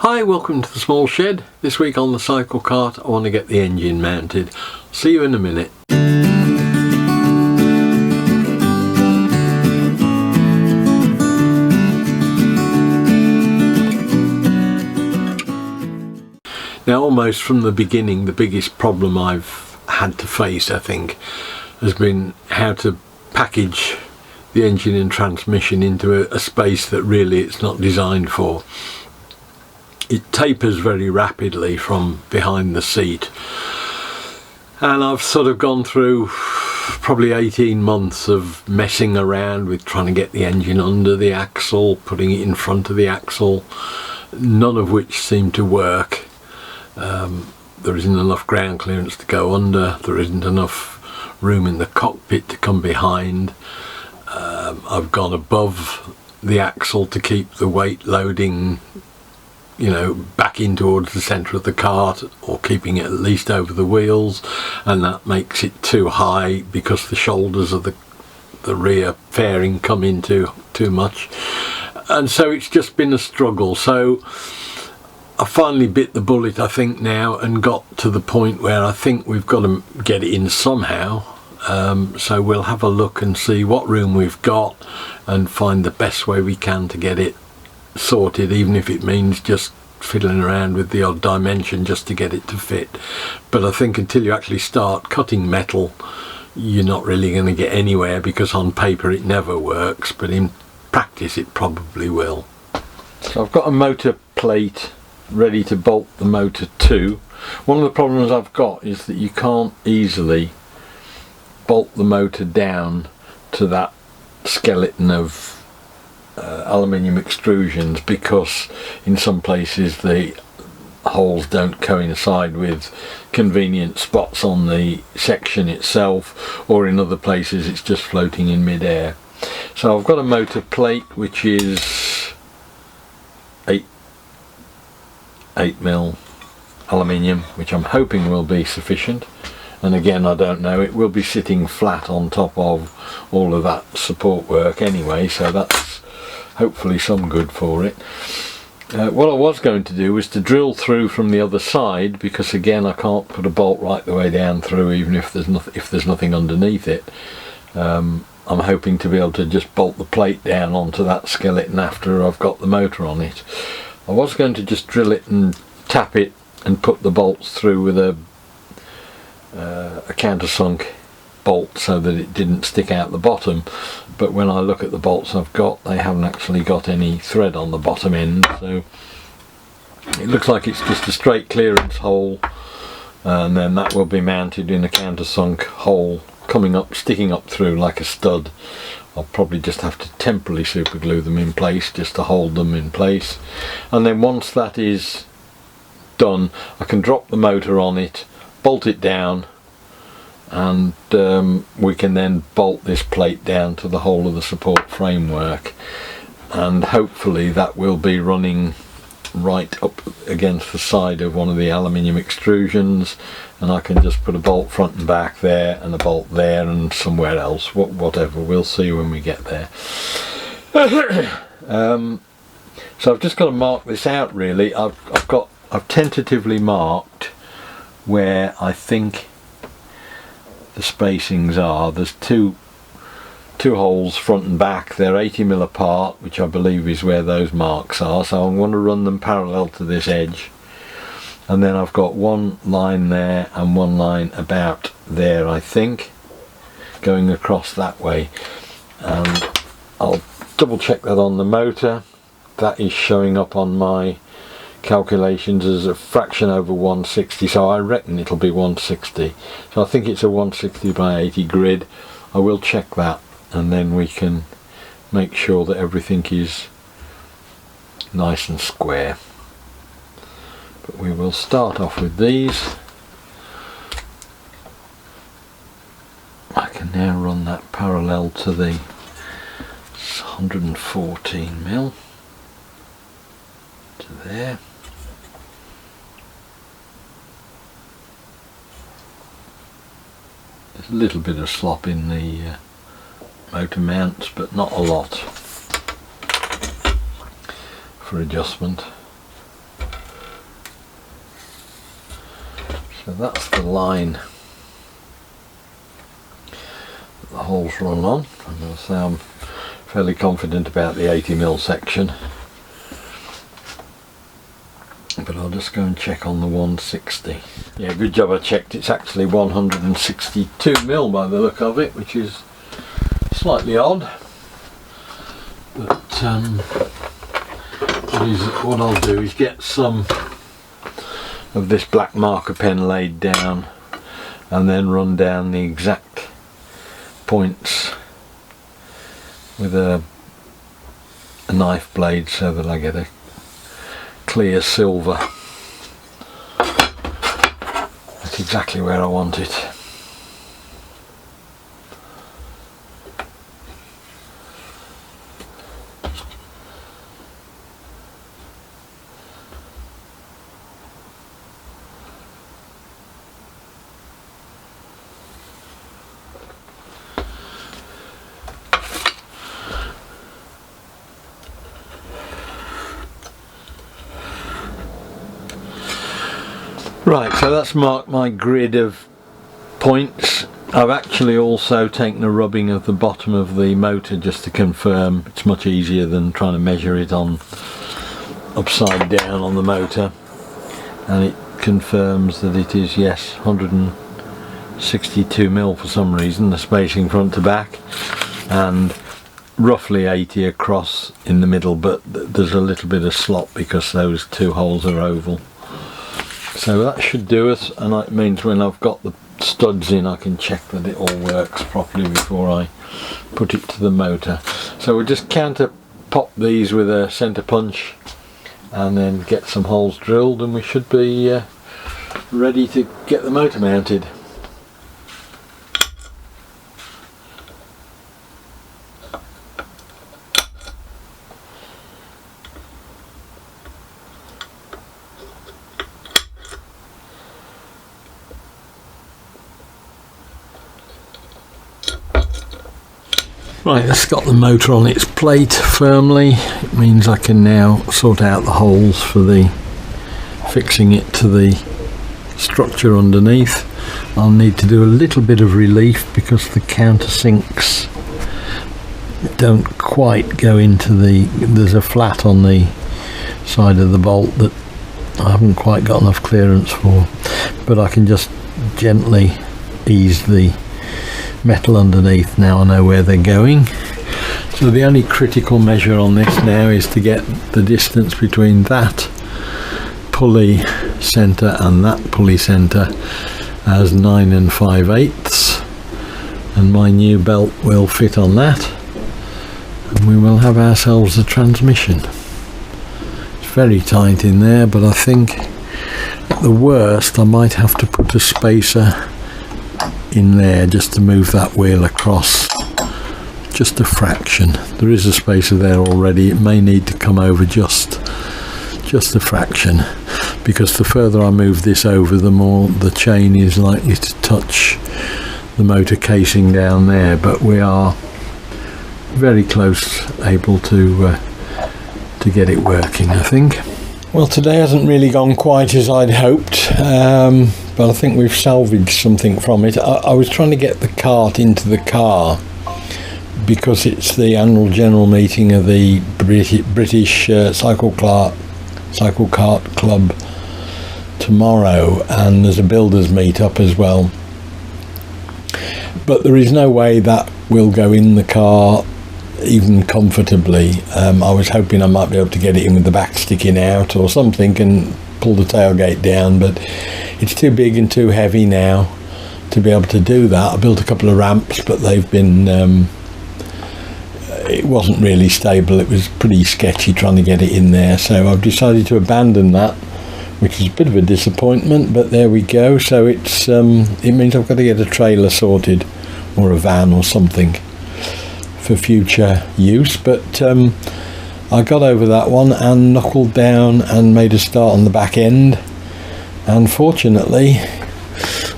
Hi, welcome to the small shed. This week on the Cyclekart I want to get the engine mounted. See you in a minute. Now, almost from the beginning, the biggest problem I've had to face, I think, has been how to package the engine and transmission into a space that really it's not designed for. It tapers very rapidly from behind the seat, and I've sort of gone through probably 18 months of messing around with trying to get the engine under the axle, putting it in front of the axle, none of which seemed to work. There isn't enough ground clearance to go under, there isn't enough room in the cockpit to come behind. I've gone above the axle to keep the weight loading, back in towards the centre of the cart, or keeping it at least over the wheels, and that makes it too high because the shoulders of the rear fairing come in too much, and so it's just been a struggle. So I finally bit the bullet, I think, now, and got to the point where I think we've got to get it in somehow. So we'll have a look and see what room we've got and find the best way we can to get it sorted, even if it means just fiddling around with the odd dimension just to get it to fit. But I think until you actually start cutting metal, you're not really going to get anywhere, because on paper it never works, but in practice it probably will. So I've got a motor plate ready to bolt the motor to. One of the problems I've got is that you can't easily bolt the motor down to that skeleton of aluminium extrusions, because in some places the holes don't coincide with convenient spots on the section itself, or in other places it's just floating in mid-air. So I've got a motor plate which is 8mm aluminium, which I'm hoping will be sufficient. And again, I don't know, it will be sitting flat on top of all of that support work anyway, so that's hopefully some good for it. What I was going to do was to drill through from the other side, because again I can't put a bolt right the way down through, even if there's nothing underneath it. I'm hoping to be able to just bolt the plate down onto that skeleton after I've got the motor on it. I was going to just drill it and tap it and put the bolts through with a countersunk bolt so that it didn't stick out the bottom, but when I look at the bolts I've got, they haven't actually got any thread on the bottom end, so it looks like it's just a straight clearance hole, and then that will be mounted in a countersunk hole coming up, sticking up through like a stud. I'll probably just have to temporarily super glue them in place just to hold them in place, and then once that is done I can drop the motor on it, bolt it down, and we can then bolt this plate down to the whole of the support framework, and hopefully that will be running right up against the side of one of the aluminium extrusions, and I can just put a bolt front and back there, and a bolt there and somewhere else, whatever, we'll see when we get there. So I've just got to mark this out really. I've tentatively marked where I think the spacings are. There's two holes front and back, they're 80mm apart, which I believe is where those marks are, so I'm going to run them parallel to this edge, and then I've got one line there and one line about there, I think, going across that way, and I'll double check that on the motor. That is showing up on my calculations as a fraction over 160, so I reckon it'll be 160. So I think it's a 160 by 80 grid. I will check that, and then we can make sure that everything is nice and square. But we will start off with these. I can now run that parallel to the 114mm to there. There's a little bit of slop in the motor mounts, but not a lot for adjustment. So that's the line that the holes run on, and I'll say I'm fairly confident about the 80mm section, but I'll just go and check on the 160. Yeah, good job I checked. It's actually 162mm by the look of it, which is slightly odd, but what I'll do is get some of this black marker pen laid down and then run down the exact points with a knife blade so that I get a clear silver. That's exactly where I want it. Right, so that's marked my grid of points. I've actually also taken a rubbing of the bottom of the motor just to confirm. It's much easier than trying to measure it on upside down on the motor, and it confirms that it is, yes, 162mm for some reason, the spacing front to back, and roughly 80 across in the middle, but there's a little bit of slop because those two holes are oval. So that should do us, and that means when I've got the studs in I can check that it all works properly before I put it to the motor. So we'll just counter pop these with a centre punch and then get some holes drilled, and we should be ready to get the motor mounted. Right, that's got the motor on its plate firmly. It means I can now sort out the holes for the fixing it to the structure underneath. I'll need to do a little bit of relief because the countersinks don't quite go into there's a flat on the side of the bolt that I haven't quite got enough clearance for, but I can just gently ease the metal underneath. Now I know where they're going. So the only critical measure on this now is to get the distance between that pulley centre and that pulley centre as 9 5/8, and my new belt will fit on that, and we will have ourselves a transmission. It's very tight in there, but I think at the worst I might have to put a spacer in there just to move that wheel across just a fraction. There is a spacer there already. It may need to come over just a fraction, because the further I move this over, the more the chain is likely to touch the motor casing down there, but we are very close able to get it working, I think. Well, today hasn't really gone quite as I'd hoped, but I think we've salvaged something from it. I was trying to get the cart into the car because it's the annual general meeting of the British Cyclekart Club tomorrow, and there's a builders meet up as well. But there is no way that will go in the car even comfortably. I was hoping I might be able to get it in with the back sticking out or something and pull the tailgate down, but it's too big and too heavy now to be able to do that. I built a couple of ramps, but they've been it wasn't really stable. It was pretty sketchy trying to get it in there, so I've decided to abandon that, which is a bit of a disappointment, but there we go. So it's it means I've got to get a trailer sorted or a van or something for future use, but I got over that one and knuckled down and made a start on the back end, and fortunately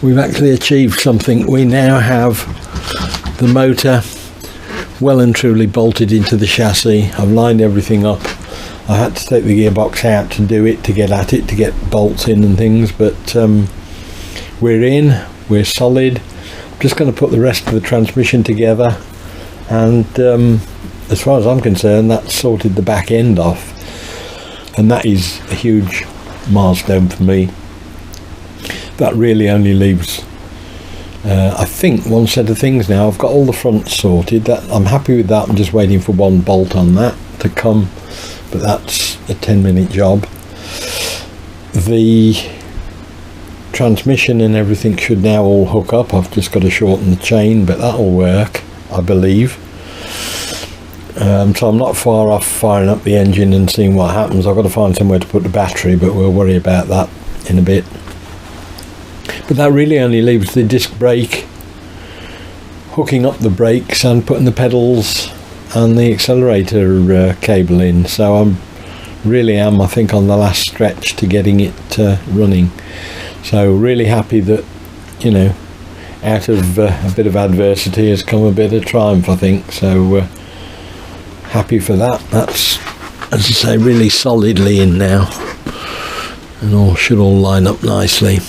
we've actually achieved something. We now have the motor well and truly bolted into the chassis. I've lined everything up. I had to take the gearbox out to do it, to get at it, to get bolts in and things, but we're in, we're solid. I'm just going to put the rest of the transmission together, and as far as I'm concerned, that's sorted the back end off, and that is a huge milestone for me. That really only leaves I think one set of things now. I've got all the fronts sorted. That I'm happy with that. I'm just waiting for one bolt on that to come, but that's a 10-minute job. The transmission and everything should now all hook up. I've just got to shorten the chain, but that'll work, I believe. So I'm not far off firing up the engine and seeing what happens. I've got to find somewhere to put the battery, but we'll worry about that in a bit. But that really only leaves the disc brake, hooking up the brakes and putting the pedals and the accelerator cable in. So I think, on the last stretch to getting it running. So really happy that, you know, out of a bit of adversity has come a bit of triumph, I think. So happy for that. That's, as I say, really solidly in now, and should all line up nicely.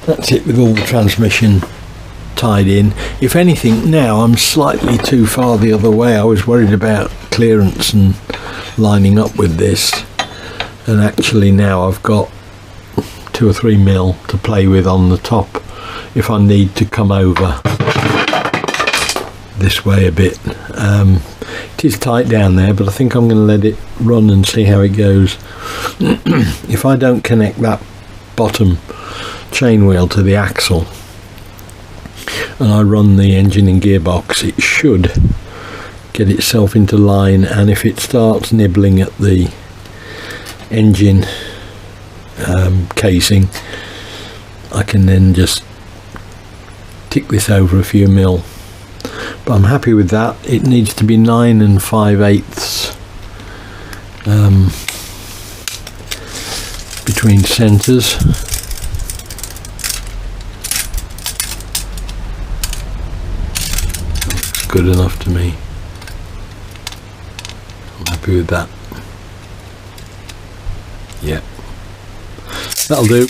That's it with all the transmission tied in. If anything, now I'm slightly too far the other way. I was worried about clearance and lining up with this, and actually now I've got 2 or 3 mil to play with on the top if I need to come over this way a bit. It is tight down there, but I think I'm going to let it run and see how it goes. If I don't connect that bottom chain wheel to the axle and I run the engine and gearbox, it should get itself into line, and if it starts nibbling at the engine casing, I can then just tick this over a few mil. But I'm happy with that. It needs to be 9 5/8 between centres. Looks good enough to me. I'm happy with that. Yeah, that'll do.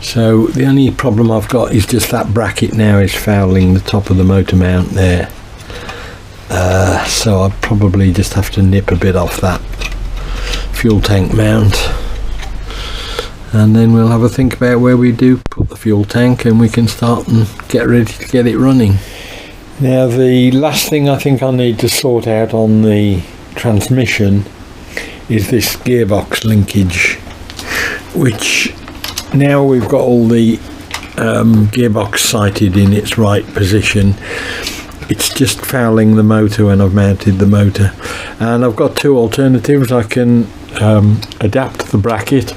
So the only problem I've got is just that bracket now is fouling the top of the motor mount there. So I'll probably just have to nip a bit off that fuel tank mount, and then we'll have a think about where we do put the fuel tank, and we can start and get ready to get it running. Now the last thing I think I need to sort out on the transmission is this gearbox linkage, which now we've got all the gearbox sighted in its right position. It's just fouling the motor when I've mounted the motor, and I've got 2 alternatives. I can adapt the bracket.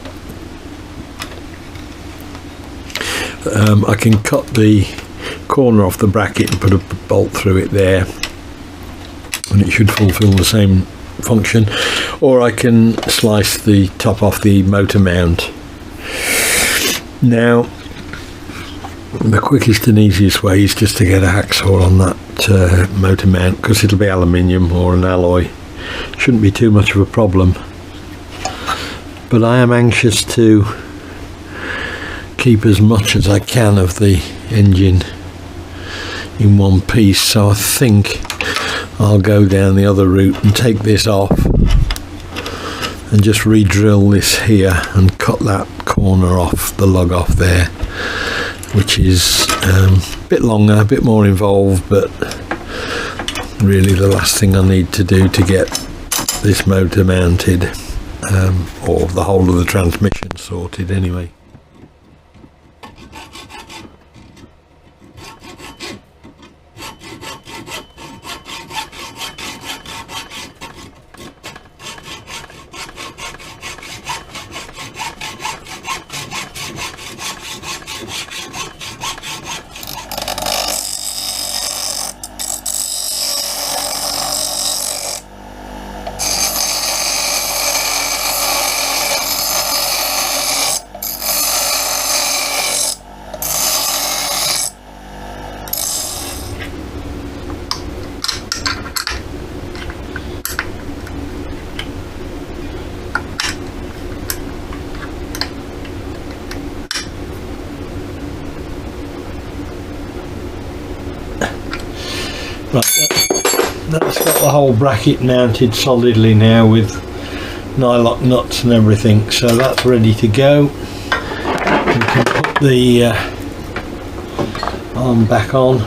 I can cut the corner off the bracket and put a bolt through it there, and it should fulfill the same function, or I can slice the top off the motor mount. Now the quickest and easiest way is just to get a hacksaw on that motor mount, because it'll be aluminium or an alloy. Shouldn't be too much of a problem, but I am anxious to keep as much as I can of the engine in one piece, so I think I'll go down the other route and take this off and just re-drill this here and cut that corner off, the lug off there, which is a bit longer, a bit more involved, but really the last thing I need to do to get this motor mounted, or the whole of the transmission sorted anyway. That's got the whole bracket mounted solidly now with nylock nuts and everything, so that's ready to go. We can put the arm back on.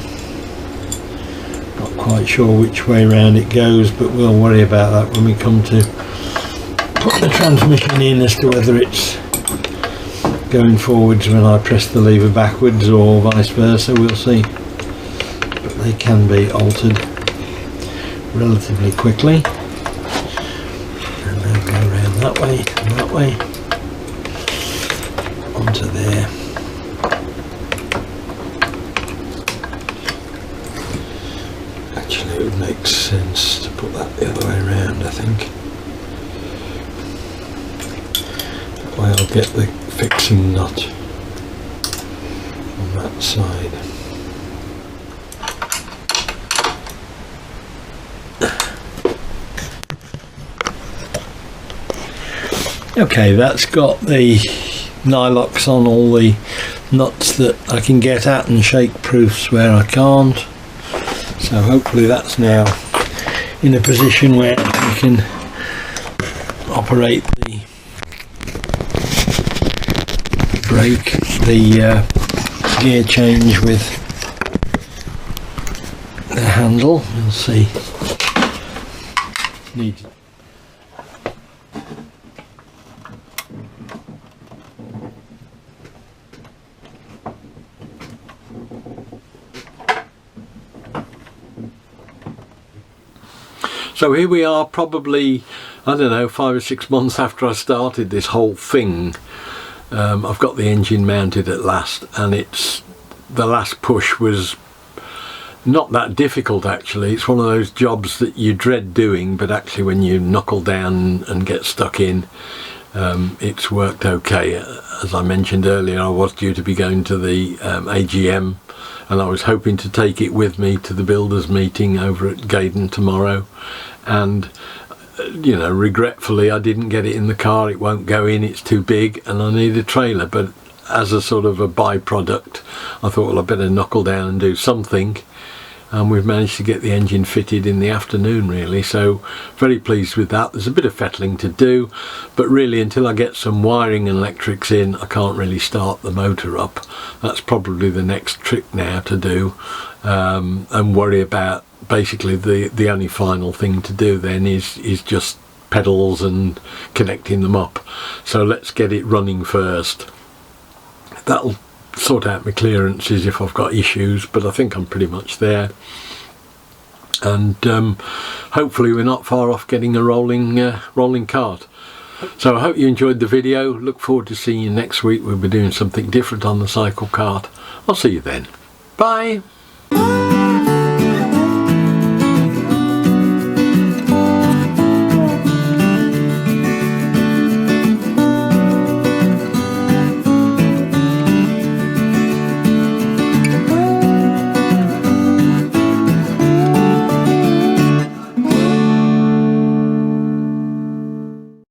Not quite sure which way round it goes, but we'll worry about that when we come to put the transmission in, as to whether it's going forwards when I press the lever backwards or vice versa. We'll see, but they can be altered relatively quickly. And they'll go around that way and that way onto there. Actually, it would make sense to put that the other way around, I think. That way I'll get the fixing nut on that side. Okay, that's got the nylocks on all the nuts that I can get at, and shake proofs where I can't. So hopefully that's now in a position where we can operate the brake, the gear change with the handle. We'll see. So here we are, probably, I don't know, 5 or 6 months after I started this whole thing. I've got the engine mounted at last, and the last push was not that difficult actually. It's one of those jobs that you dread doing, but actually when you knuckle down and get stuck in, it's worked okay. As I mentioned earlier, I was due to be going to the AGM, and I was hoping to take it with me to the builders meeting over at Gaydon tomorrow, and you know, regretfully I didn't get it in the car. It won't go in, it's too big, and I need a trailer. But as a sort of a byproduct, I thought, well, I better knuckle down and do something, and we've managed to get the engine fitted in the afternoon really, so very pleased with that. There's a bit of fettling to do, but really until I get some wiring and electrics in, I can't really start the motor up. That's probably the next trick now to do, and worry about basically the only final thing to do then is just pedals and connecting them up. So let's get it running first. That'll sort out my clearances if I've got issues, but I think I'm pretty much there, and hopefully we're not far off getting a rolling cart. So I hope you enjoyed the video. Look forward to seeing you next week. We'll be doing something different on the Cyclekart. I'll see you then. Bye.